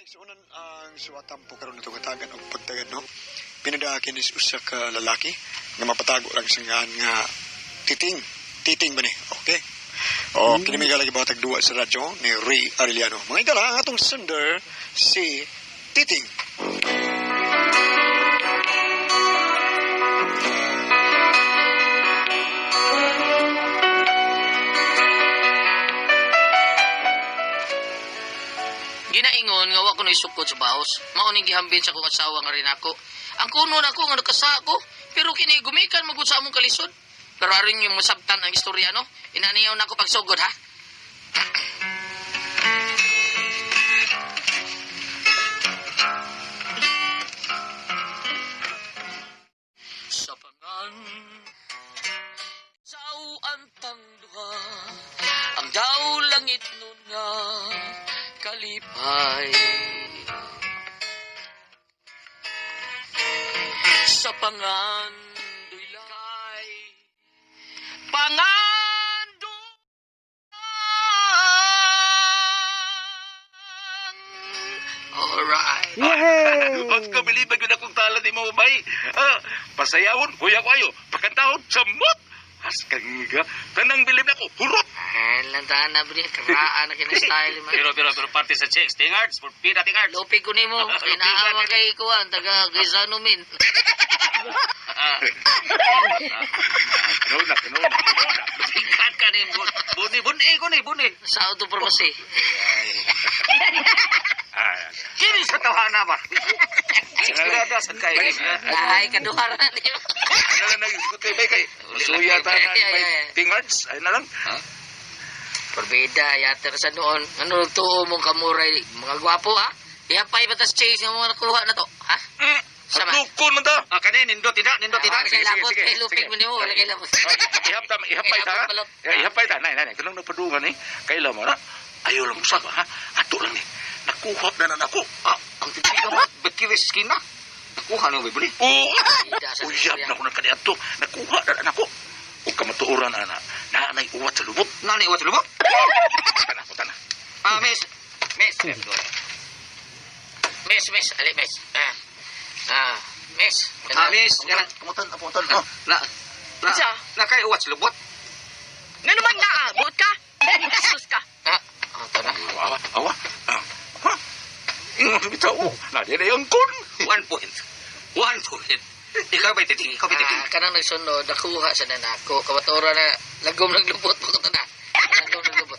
Sunan ang suwatan po karon nito katagan og pagtagad no. Pinadakin is usa ka lalaki nga mapatago lang sa nga titing ba ni? Okay. O kini may galagi batag duwa sa radyo ni Ray Arellano. Mga idala ang atong sender si Titing. Ginaingon nga wa ko naisukod sa baos. Mauning gihambin sa kong asawa nga rin ako. Ang kuno na ko nga nakasa ko, pero kini gumikan magud sa among kalisod. Pero aron yung masabtan ang istorya no. Inaniyaw na ako pagsugod ha. Sa pangan sao antang duha ang daw langit nun nga kalipay sa pangan dulay pangan alright. Yay! Huwag ka bilibag yun akong tala di mo, bay. Pasayawon, kuya ko ayo. Pakantahon, samot. Askang nga. Tanang bilib na ko, hurot. Lantahan na bro, karaan na kinastyle man. Pero parte sa checks. Tingards, pida tingards. Lupig ko nimo, inaawa kay kuwan, taga Quezano min. Kanuna. Tingkat ka ni buni. Sa auto pharmacy. Kini sa tawhana ba? Sigurado sa kay. Ay, kaduhar na niyo. Ano na nag-isgot kay bay kay? Suya ta na tingards. Ay na lang. Perbeda, yater sa noon. Ano tuo mong kamuray? Mga gwapo, ha? Ihapay batas chase yung mga nakuha na to, ha? Sama. Tukon man ta. Kanin, nindot tidak. Kay lapot, kay lupig mo niyo, wala kay lapot. Ihapay ta. Nay, kanang napadungan ni. Kaila mo na. Ayaw lang usap, ha? Ato lang ni. Nakuha na ako. Ang tipiga mo, bekiwis skina. Nakuha na yung bibili. Uyab na ako na kaniato. Nakuha na ako. Huwag ka matuuran, ana. Nanay uwat sa lubot. Nanay uwat sa lubot? Tana. Miss. Miss. Ali, miss. Miss. Miss. Kamutan. Na kay uwat sa lubot? Nga naman naabot ka? Sus ka. Awa. Ingon bitaw. Nadi na yung kun. 1 point. Ikaw ba titing? Kanang nagsunod, nakuha sa nanako. Kawatora na, lagom naglubot mo ito na. Lagom naglubot.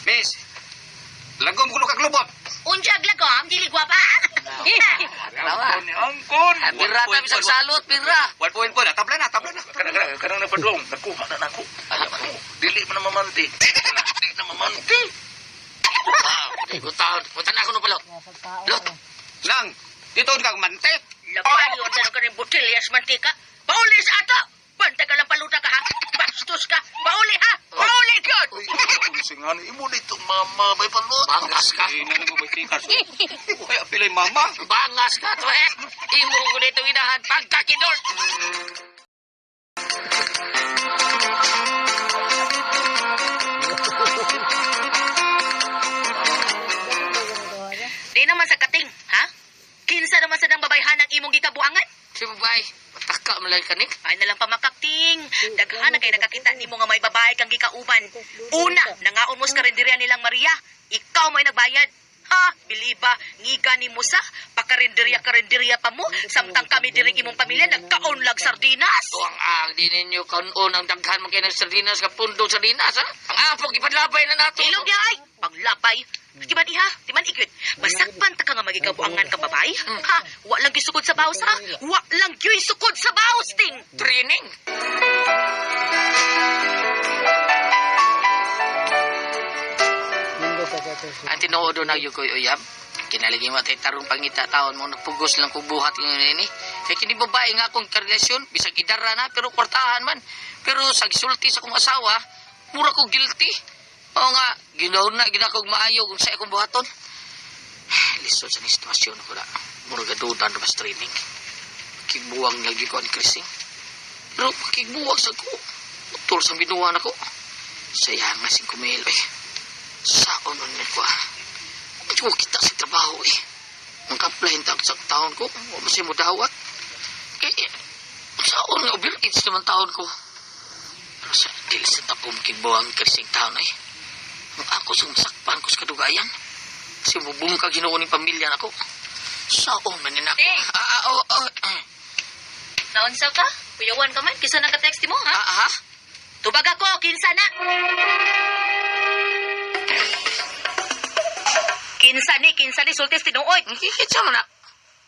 Miss, lagom ko kaglubot. Unjag lagom, dili gwapa. Angkon. Pirra ta bisag salot, pirra. 1 point po na. Tabla na. Kanang napadong. Nakuha na ako. Dili mo na mamanti. Punta na ako no palot. Lot. Lang, dito ka mante. Laban yun na ka rin butilya sa mantika. Pauli sa ato. Banta ka lang paluta ka ha. Bastos ka. Pauli ha. Pauli yun. Singan imo dito mama bay palot. Bangas ka. Nang mo bay tikas. Uy apilay mama. Bangas ka to Imo ko dito inahan pagkakidor. Di naman sa kating, ha? Kinsa naman sa nang babayhan ang imong gikabuangan? Si babay, mataka malay ka ni. Ay nalang pamakakting. Daghan na kay nakakita nimo nga may babae kang gikauban. Una, nangaon mo sa karinderiya nilang Maria. Ikaw may nagbayad. Ha? Biliba, ngiga ni Musa, pakarinderya pa mo, samtang kami diring imong pamilya, nagkaonlag sardinas. Tuang di ninyo kanon ang daghan mo kayo ng sardinas ka pundong sardinas, ha? Ang apog, ipadlabay na nato. Ilog niya ay, panglapay. Di man iha, di man ikot. Masakpan ta ka nga magikabuangan ka babae. Ha? Wa lang gisukod sa bawas, ha? Wa lang gisukod sa bawas, ting. Training. Ang tinoodo na yung koy uyab. Kinaligin mo tayo tarong pangita taon mo nagpugos lang kubuhat yung ini. Kaya kini babae nga akong karelasyon, bisag idara na, pero kwartahan man. Pero sa gisulti sa akong asawa, mura ko guilty. Oo nga, ginakog maayo kung sa akong buhaton. Lisod sa situasyon ko na. Mura gadudan na mas training. Kigbuwang lagi ko ang krising. Pero kigbuwang sa ko. Utol sa binuwan ako. Sayang nga 5 mil eh. Saon nun ko Hindi ko kita sa trabaho eh. Mag-apply sa taon ko. O masay mo dawat. Kaya, saon nga overage naman taon ko. Pero sa dili sa tapong kigbuwang krising taon eh. Kung ako sa masakpan ko sa kadugayan. Kasi bubong ka ginoon ng pamilya na ko. Saon man nina ko. Naunsa ka? Kuyawan ka man, kisa naka-text mo, ha? Ha? Tubag ako, kinsa na. Kinsa ni, sultis tinuoy. Kikitsa mo na.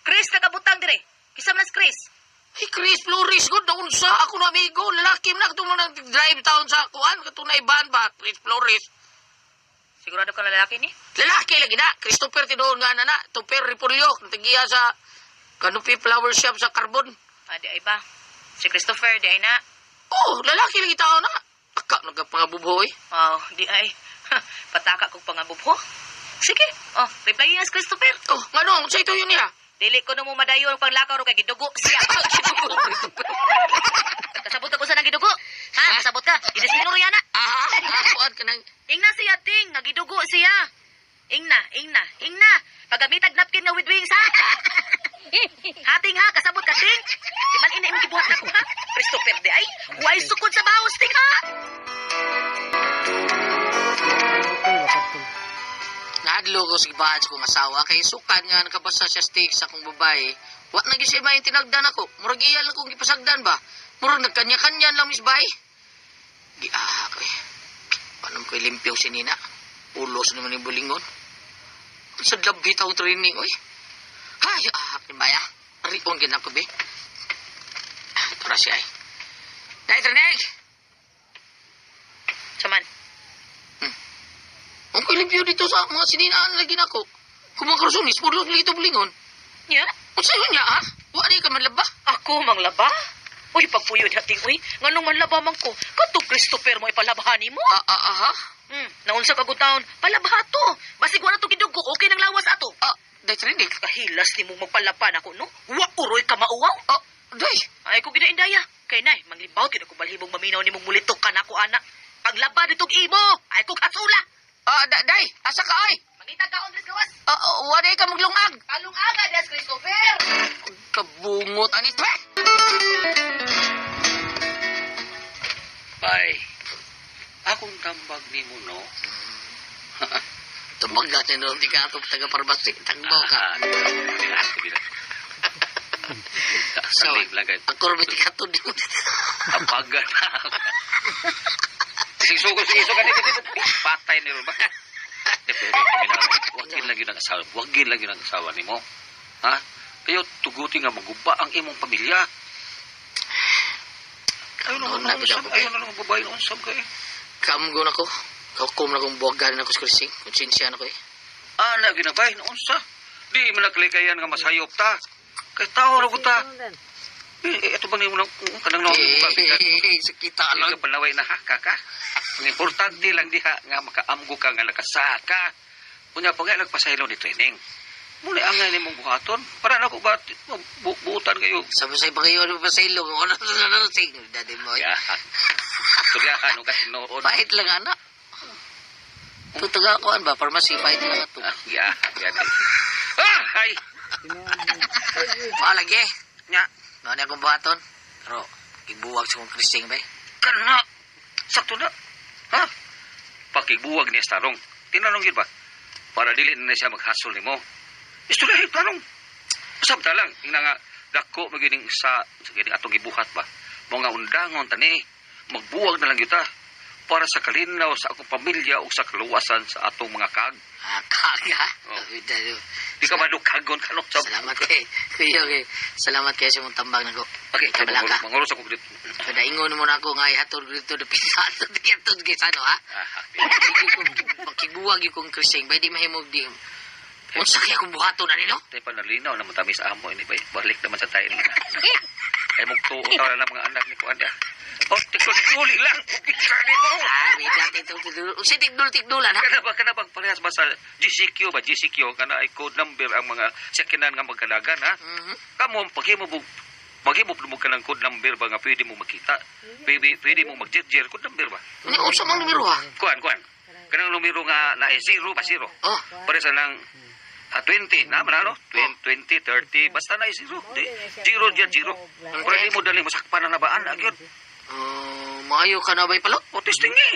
Chris, nakabutang dire. Kisa man as Chris. Hey, Chris Flores, good daon sa ako na amigo. Lalaki mo na ito mo nang drive town sa kuan. Katunay ban ba, Chris Flores? Sigurado ka na lalaki ni? Lalaki lagi na. Christopher tinuon nga na. Tupper Repolyo. Natagiya sa Kanupi Flower Shop sa Carbon. Di ay ba? Si Christopher, di ay na. Oh, lalaki lagi tao na. Aka, nagpangabubuhoy. Oh, di ay. Pataka kong pangabubho. Sige. Oh, reply niya si Christopher. Oh, nga sa ito yun niya. Dili ko na mo madayo ang panglakaw kay gidugo siya. Kasabot ako sa nang gidugo. Ha? Kasabot ka? Idesino rin yana. Kuan ka nang... Ingna siya, ting. Nagidugo siya. Ingna. Pagamitag napkin nga with wings, ha? Hating ha, kasabot ka, ting. Di man ina imong gibuhat ako, ha? Christopher, di ay. Huwag sukod sa bawas, ting, ha? Nahadlo ko sa ibahan sa kong asawa kay sukan nga nakabasa siya steak sa akong babae. Wa na gyud siya may tinagdan ako. Murag iyal akong gipasagdan ba? Murag nagkanya-kanya lang mis bay. Giahak eh. Paano ko limpyo si Nina? Ulos naman yung bulingon. Sa labi taong training, oy. Hay, ahak ni Baya. Rion gina ko, be. Tara siya, ay. Dahil training! Saman. Ang ko limpyo dito sa mga sininaan lagi na ko. Kumakarusunis, pulos lagi ito bulingon. Ya? Ang sayo niya, ha? Wa na ka manlaba. Ako manglaba? Uy, pagpuyo dating, uy. Nganong manlaba man ko? Kato Christopher mo ipalabhani mo? Ha? Naunsa ka taon, palabha to. Basig wala to gidugo, okay nang lawas ato. Dahil training. Kahilas ni mong magpalapan ako, no? Wa uroy ka mauwaw. Day. Ay, ko ginaindaya. Kay nay, manglibaw, kina ko balhibong maminaw ni mong mulitok ka na ako, anak. Paglaba nitong imo, ay ko kasula. Day, asa ka, ay? Mangitag ka, Andres Gawas. Wala ka maglungag. Kalungaga, Des Christopher. Kabungot, anit, ba? Bay, akong tambag ni mo, no? Tumag natin doon, di ka ito taga-parbasi. Tagbaw ka. Salig lang kayo. Ang kurbi, di ka ito. Tabagan na. Sisugo ka dito. Patay ni Ruba. Pero kami na, wagin lang yun ang asawa ni mo. Ha? Kayo, tuguti nga maguba ang imong pamilya. Ayun na lang babae na unsam ka eh. Kamgo na ko. Kaukom na kong buwag galing ako sa kulising. Konsensya na ko eh. Lagi na ba? Naunsa? Di mo nakalikayan nga masayop ta. Kaya tao na ko ta. Ito bang yung kanang nawag mo ba? Sakita Alam lang. ka panaway na ha, kaka. Ang importante lang diha nga makaamgo ka nga nakasaka. Punya pa nga nagpasaylo ni training. Muna angay ni mong buhaton. Para na ko ba buutan kayo. Sabay pa kayo ano pa sa ilong. Ano na sing. Daddy mo. Ya. Suryahan, kasi noon. Pahit lang anak. Tutaga ko ba? Pharmacy, pahit lang ito. Ya. Ay! Malagi. Nya. Noon akong buhaton. Pero, ibuwag sa kong kristing ba? Kana! Sakto na. Ha? Pakigbuwag niya sa tarong. Tinanong yun ba? Para dili na siya maghasol ni mo. Istoryahin tanong. Sabta lang. Yung nga, dako magining sa gining atong gibuhat ba? Mga undangon tani. Magbuwag na lang yun ta. Para sa kalinaw sa akong pamilya o sa kaluwasan sa atong mga kag. Kaga? Oh. Di ka madukagon ka, no? Salamat kay. Kuya, okay. Salamat kayo sa mong tambag na ko. Okay, Kabalaka. mangulos ako dito. Kada ingon mo na ako nga ihatod dito na pinatod dito kay sano ha. Pakiguwag yung kong krising. Ba di mahimog di. Unsa kaya kung buhato na nino? Tayo pa nalinaw na matami sa amo ini ba? Balik naman sa tayo. Ay mong tuo na ng mga anak ni Kuanda. Oh, tikdul lang. Kani mo. Dati tigdul. Unsa tigdul-tigdulan ha? Kana ba parehas ba sa GCQ ba? GCQ kana ay code number ang mga sakinan nga magkalagan ha? Kamo paghimo mo ka ng code number ba nga pwede mo makita? Pwede mo mag-jerjer code number ba? Ano unsa mang numero ha? Kuan. Kanang numero nga na 0 ba 0? Oh, Pare sa nang 20 na manalo 20 30 basta na 0 zero diyan 0 pare di mo dali mo sakpan na nabaan agyod maayo ka na ba'y palot? o testing ni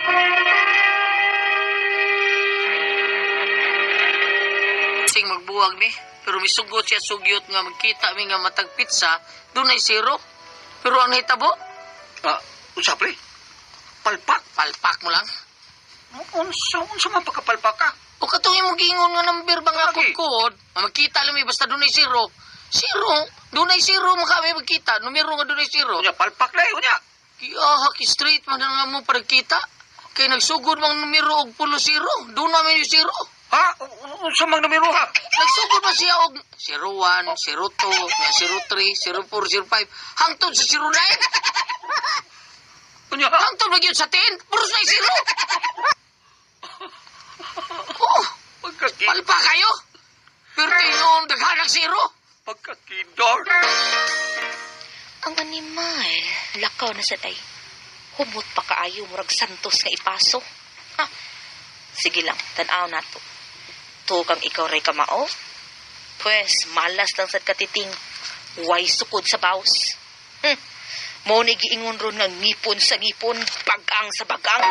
Sing magbuwag ni. Pero misugot siya sugyot nga magkita mi nga matag pizza, dunay 0. Pero ang hitabo, unsa pre palpak palpak mo lang. unsa man pagkapalpak ka O katong imong giingon nga number ba nga Lagi. kod, magkita lang mi basta dunay 0. 0, dunay 0 mo kami magkita, numero nga dunay 0. unya palpak na unya Kiyahak straight man nga mo para kita. Kay nagsugod mang numero og 0, doon namin yung 0. ha unsa man numero ha Nagsugod man siya og 01, 02, 03, 04, 05, hangtod sa 09. unya Hangtod magyud sa 10, puros na 0. Oh, palpa kayo. Pero yung daghanang 0. pagkakidor Ang animal, lakaw na sa day. Humot pa kaayo murag santos nga ipaso. Ha? Sige lang, tanaw na to. Tukang ikaw ray kamao. Pwes, malas lang sad katiting. Way sukod sa baws. Mo ni giingon ron nga ngipon sa ngipon, bagang sa bagang.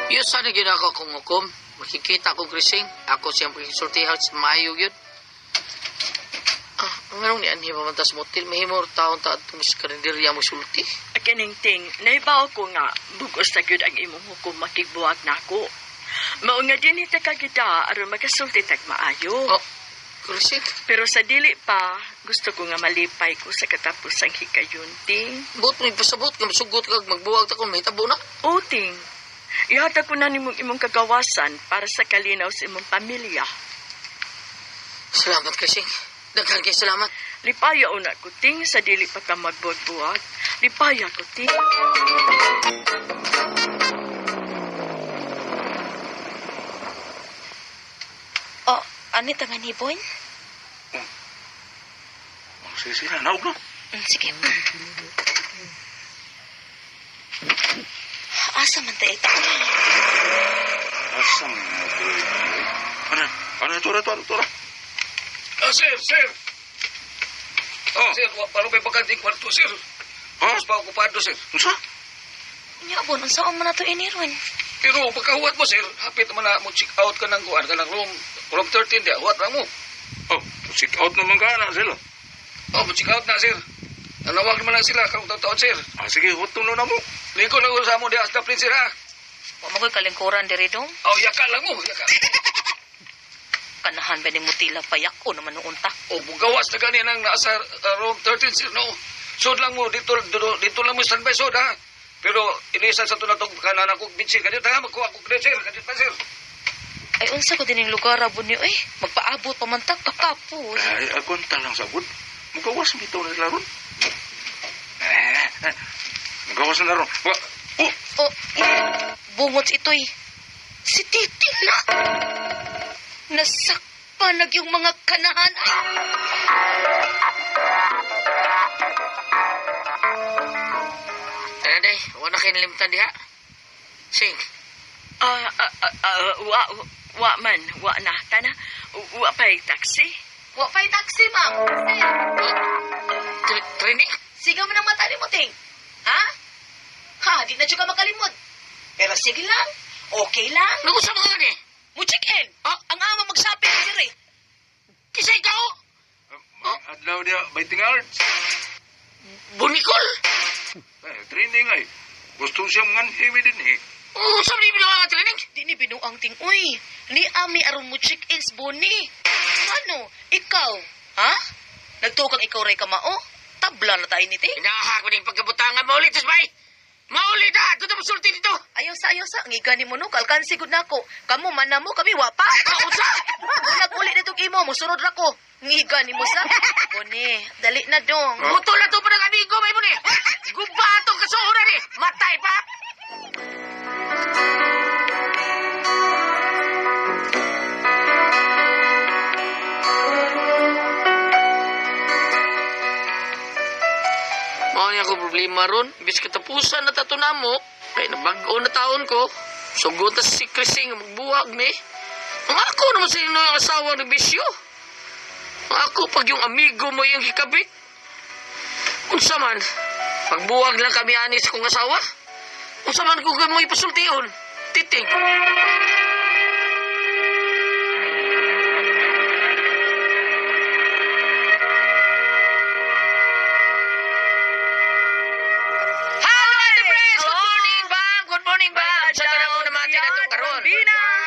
Yun sana ginako kong hukom. Makikita kong krising. Ako siyang pagkisultihan sa mayo yun. Anong ni Anhi mamantas motil? Mahimor taon taon tumis karinderya mo sulti. Kiningting, naibaw ko nga, bugos na gyud ang imong hukom makigbuwag na ako. Mao nga din ita kagida aron magasulti tag maayo. Oh, krising. Pero sa dili pa, gusto ko nga malipay ko sa katapusang hikayunting. Buot mo ipasabot ka, masugot ka, magbuwag ta kung may tabo na. Uting, ihata ko na nimong imong kagawasan para sa kalinaw sa imong pamilya. Salamat krising. Daghan kay salamat. Lipaya una ko ting sa dili pa ka magbuwag-buwag. Lipaya ko ting. Oh, ano tangan ni Boy? sige naog no Sige. Asa man tayo ito? asam ano tura Sir. oh Sir, paano may bakanting kwarto, sir? ha Pa okupado, sir. unsa Nyabon, ang saan man na ito inirwan? Pero pagkahuwat mo, sir, hapit naman na mo check out ka ng kuan, ka ng room 13 di, huwat lang mo. oh check out naman ka na sila Oh, mo check out na, sir. Nanawag naman lang sila, karong taon, sir. sige hutong na mo Lingkod na sa mo di as daplin, sir, ha? Huwag mo ko'y kalingkuran diri dong. Oh, yaka lang mo, yaka. Kanahan ba ni Mutila payak o naman noong unta? Oh, bugawas na gani nang nasa room 13, sir, no? Sod lang mo, dito lang mo standby, sod, ha? Pero, inisan sa ito na itong kanan ako, bitsi, kadit, ha? Magkuha ko, kadit, sir, kadit pa, sir. Ay, unsa ko din yung lugar abon niyo eh. Magpaabot pamantag kakapos. ay agonta lang sabot mugawas bitaw na sila ron mugawas na ron Oh, bungot ito'y si Titi na. Nasakpanag yung mga kanahan. Ay, Tara, day, wala kayo nalimtan diha. Sing. Wa man, wa na. Tana, wa pa'y taxi. wa pa'y taxi, ma'am. Training? Sigaw mo ng mata ni Muting. Ha? Ha, di na siya ka makalimot. Pero sige lang. Okay lang. Nagusa mo nga ni? Muchikin. Ang ama magsapit sir eh. Kisa ikaw? adlaw dia biting arts Bunikol? training ay gusto siya ngan heavy din Oh, saan ni bilang nga training? Di ni binuang ting uy. Ni ami aron mo check-ins boni. Ano? Ikaw? Ha? Nagtukang ikaw ray kamao? Tabla na tayo niti. Inaha ko ng pagkabutangan mo ulit, Tisbay. Mauli na! Ito na masulti dito! Ayos sa, ngiga ni mo no, kalkansi gud nako. Kamu man na mo, kami wapa. Unsa? Ulag uli nitong imo, musunod ra ko. Ngiga ni mo sa. Bone, dali na dong. Buto na to pa ng amigo, may mo ni! Gubatong kasuhura ni! Matay pa! Mao niya ako problema ron. Bis katapusan na tato na mo. Kaya nabag-o na taon ko. Sugot na si Krising magbuwag ni. Ang ako naman sa inyo yung asawa ng bisyo. Ang ako pag yung amigo mo yung hikabit. Unsa man, pagbuwag lang kami anis kong asawa. Unsa man kung mo ipasultiyon. Titig. Hello, Ate Pres! Good morning, Bang! Good morning, Bang! Sa ka na mo naman tinatong karon.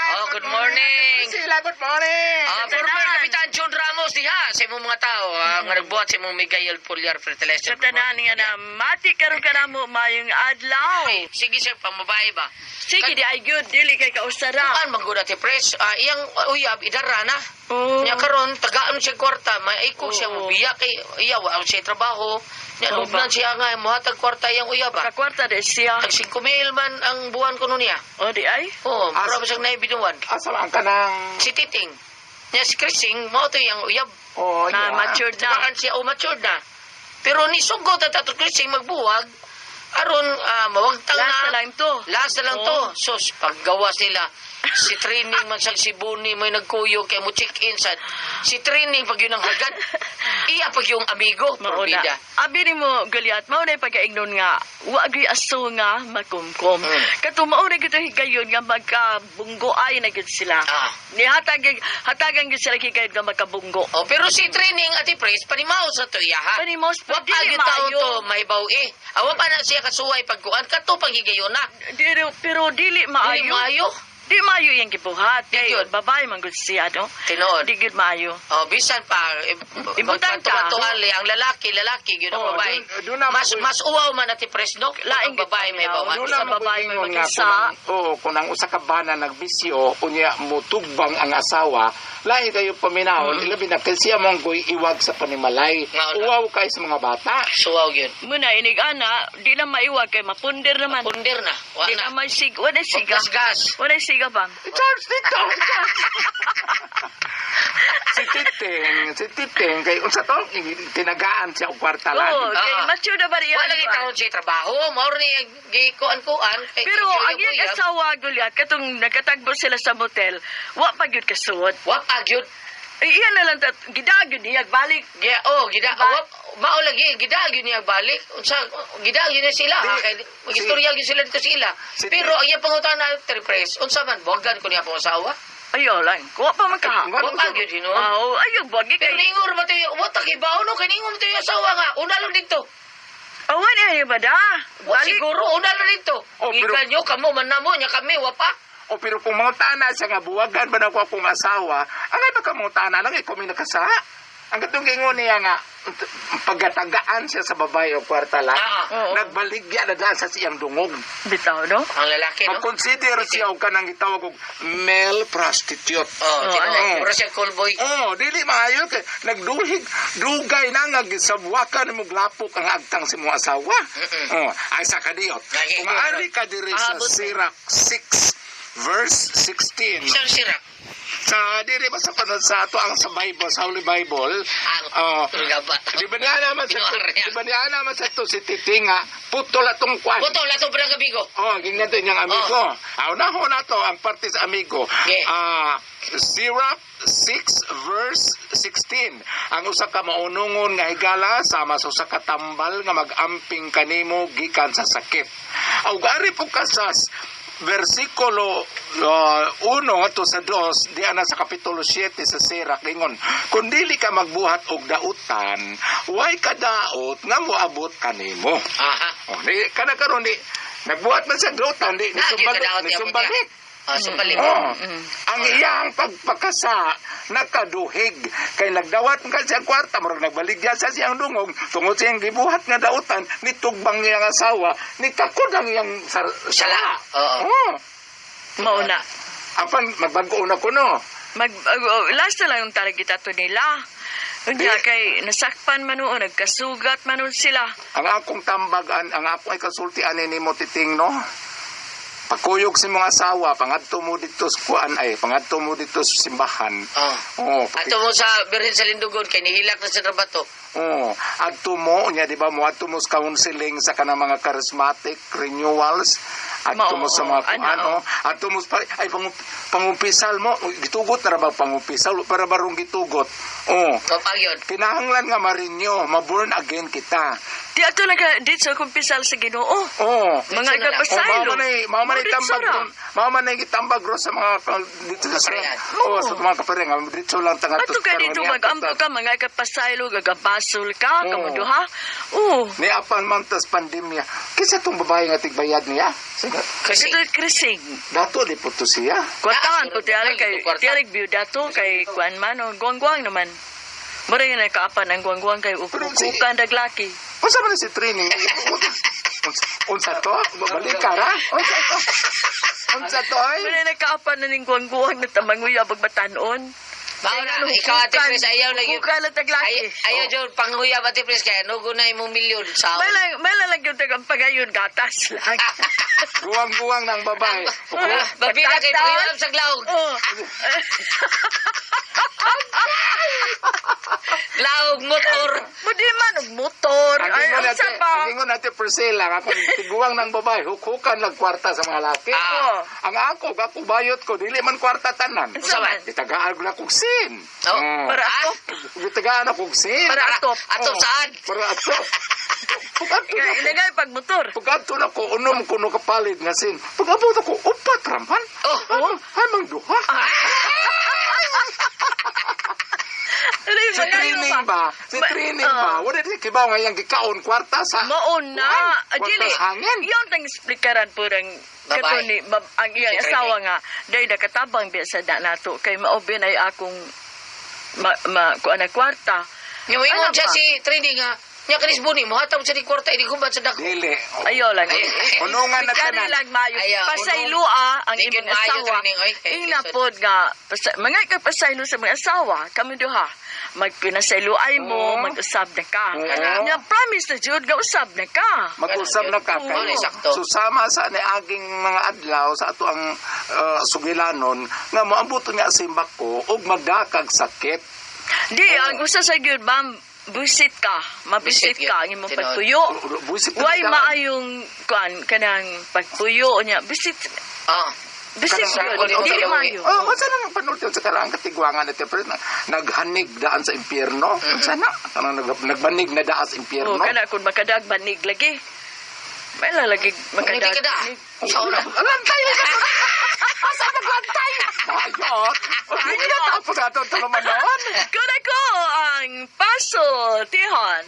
Oh, good morning. Sila, good morning. Former Kapitan John Ramos diha sa imong mga tao nga nagbuhat sa imong Miguel Foliar Fertilizer. Sa tanan nga na, mati karon ka na mo mayong adlaw. Ay, sige sir, pamabae ba? Sige, di ay good, dili kay kausara. Kan maguna ti pres, iyang uyab idara na. Oh. Nya karon tagaan siya kwarta, may iko siya Oo. biya kay iya wa siya trabaho. Nya Oo lubnan ba? siya nga mohatag kwarta iyang uyab. Kakwarta de siya. Tag 5,000 man ang buwan kuno niya. O di ay? Oh, para ba siyang naibinuan? Asalaan ka ng... Si Titing. Nya si Krising mo to iyang uyab. Oh, Na matured na. Tagaan siya o matured na. Pero ni sugod at ato Krising magbuwag aron mawagtang Last na. na lang to. Last na lang to. Sus, paggawa sila. Si Training man sa Sibuni may nagkuyo kay mo check-in sad. Si Training pag yun ang hagad. Iya pag yung amigo. Mauna. Porbida. Abi ni mo, Goliath, mauna pagkaignon nga, wagi aso nga magkumkum. Mm. Kato mauna gito higayon nga magkabunggoay na gid sila. Ah. Ni hatagan gid sila higayon nga magkabunggo. Oh, pero si Training at Pres panimaw sa to iya ha. Panimos pa, Wa pa dili gyud taon maayo. to may bawi. Awa pa na siya kasuway pagkuan kato panghigayon na. Pero dili Dili maayo. maayo. Di maayo yung gibuhat. Kay Yun. babae man gud siya, no? Tinuod. Di gud maayo. Oh, bisan pa Ibutang ka. magpatuali ang lalaki gyud ang Oh, babae. doon naman Mas ko- mas uwaw man ati Pres no. Laing Ang babae may gid bawan. Doon Doon sa naman babae ko may ingon nga mag-isa. kung ang usa ka bana nagbisyo, unya mutugbang ang asawa, lahi kayo paminahon, ilabi na kasi mong goy iwag sa panimalay. Nga, wala. Uwaw kay sa mga bata. Suwaw gyud. Muna inig ana, di na maiwag kay mapunder naman. Punder na. Wa Di na na. may siga. Wala siga. Gas. Wala siga bang? Charles dito. si Titing, kay unsa to, tinagaan siya og kwarta lang. Oo, kay Ah. mature na ba riyan? Wala lagi taon siya trabaho. Mauro ni gikuan-kuan. Pero ang iyang asawa, Goliath, katong nagkatagbo sila sa motel, wa pa gyud kasuot. Wa pagyud. Iyan na lang, gidagyod niya, balik. Gida mao lagi gidagyud niya balik. Unsa gidagyud niya sila ha kay magistorya gyud sila dito sila. Pero ang iyang pangutan na Pres, unsa man bogan ko niya akong asawa. Ayo lang, kuha pa man ka. Wa pagyud yun. Oo, ayo, bagi Pero kay... ningur ba tayo? Wa tagibaw no kay ningur mo tayo asawa nga. Una lang dito. Awan niya ba da? Wa Balik. siguro una lang dito. Oh, pero- Gikan nyo kamo man namo nya kami wa pa. O pero kung mga tana siya nga buwagan ba na ko akong asawa, ang ay baka mga tana lang, ikaw may nakasa. Ang katong gingon niya nga, pagatagaan siya sa babae o kwarta lang, Ah, oo. nagbaligya na dahil sa siyang dungog. Bitaw, no? Ang lalaki no. Mag-consider siya o kanang gitawag og male prostitute. Oh, tino. ano? Ora siya call boy. Oh, dili maayo kay nagduhig dugay na nga gisabwakan mo glapok ang agtang si mo asawa. Oh, ay sa kadiyot. Lagi. Kung ari ka diri sa Abot. Sirach 6 verse 16. Isang sirak. Sa diri ba sa panod sa ato ang sa Bible, sa Holy Bible, oh, Tulga ba? di ba niya naman sa Pinuarya. di ba niya naman sa to si Titinga, putol atong kwan. Boto lato pa gabigo. Oh, gingnan to niyang amigo. Una na to ang parte sa amigo. Yeah. Sirach 6 verse 16. Ang usa ka maunungon nga higala sama sa usa ka tambal nga magamping kanimo gikan sa sakit. Aw gari po kasas versikulo 1 to sa 2 di ana sa kapitulo 7 sa Sirach ingon kung dili ka magbuhat og dautan way ka daot nga moabot kanimo. Aha. Oh, di kana karon di nagbuhat man sa dautan di Lagi ka daot, ni sumbalik. Sa palim. Oh, ang iyang pagpakasa nakaduhig kay nagdawat ka siya kwarta murag nagbaligya sa siyang dungog tungod sa iyang gibuhat nga dautan nitugbang iyang asawa ni takod ang iyang Sala. Oo. Oh. Mauna. Apan magbago na ko no. Last na lang yung talagita to nila. Unya kay nasakpan man noon, nagkasugat man noon sila. Ang akong tambagan, ang akong ay kasultian ni mo titing no. Pagkuyog si mga asawa, pangadto mo dito sa kuan ay, pangadto mo dito sa simbahan. Oh, Ato mo sa Birhen sa Lindugon, kay nihilak na sa trabato. oh, adto mo nya di ba mo adto mo sa counseling sa kanang mga charismatic renewals. Adto mo sa mga ano, adto mo ay pangumpisal mo, gitugot na ra ba pangumpisal para barong gitugot. Oh. Papagyon. Kinahanglan nga marinyo, ma-born again kita. Di ato dito sa kumpisal sa Ginoo. Oh. Mga ikapasaylo. Mama na itambag ro sa mga dito sa sa mga kaparenga dito lang tangat. Ato ka dito mag-ampo ka, mga ikapasaylo, gagabasol ka, kamundo ha? Ni apan man tas pandemya. Kisa tong babae nga tigbayad niya? Kasi, Ito krising. Dato di po to siya. Kwartahan po tiyarig view dato kay kuan man o guwang-guwang naman. Mura yung nakaapan ang guwang-guwang kay ukukan daglaki. Unsa man si training? Unsa to? Babalik ka ra? Unsa to ay? Mura yung nakaapan na ning guwang-guwang na tamanguya bagbatanon. bao na, ikaw ate Pres, ayaw lagi. Ukukan na taglaki. Ayaw dyan, panghuya ate Pres, kaya nugo na imong milyon sa May lang yung tagang pagayon gatas lang. Guwang-guwang ng babae. Babila kay Priwalap sa glaog. Laog motor. Mudi man og motor. Ay, ang saba. Ang ingon natin Priscilla, ako tiguang ng babae, hukukan lang kwarta sa mga laki. Ang ako bayot ko, dili man kwarta tanan. Unsa man? Itagaan ko na kog sin. Para ato. Itagaan na kog sin. Para ato. Atop saan? Para ato. Ilagay pag motor. Pagkato na ko, unom ko no kapalit nga sin. Pag-abot ako, upat rampan. Ay, mang duha. Si training ba? Wala din kibaw nga yung gikaon kwarta sa... Mauna. Dili. Hangin. Yung tang explikaran po ng katuni, ang iyang asawa nga, dahil nakatabang biya sa nato, kay maobin ay akong kuan na kwarta. Yung ingon siya si training nga, niya kanis buni mo, hatang siya ni kwarta, hindi kumbat sa dako. Dili. Ayaw lang. Unungan na Kani tanan. lang mayo. Ayaw. Pasaylua ang Tingin imong maayo asawa. training, oy. Inapod nga, mga ikapasaylo sa mga asawa, kami duha. Magpinasayloay mo, mag-usab na ka. Nga promise na Jude, nga usab na ka. Mag-usap na ka kayo. Sakto. Susama sa ni aging mga adlaw sa ato ang sugilanon nga moambot niya simbak ko ug magdakag sakit. Di, ang usa sa gyud ma'am, busit ka. Mabisit Busit ka ang yun. imong Tinuod. pagpuyo. Buisit Why maayong kanang pagpuyo niya. Bisit Kanang- yun. Di maayo. Oh, wala nang panulti sa karang katigwangan ito pero naghanig daan sa impyerno. Sana kanang nagbanig na daan sa impyerno. Kana kung makadag banig lagi. May lalagi Hindi makadag. ka da. Sa una. Lantay! Asa maglantay? Bayot! Hindi na tapos ato tulumanon. Kuna ko ang paso, Tihon.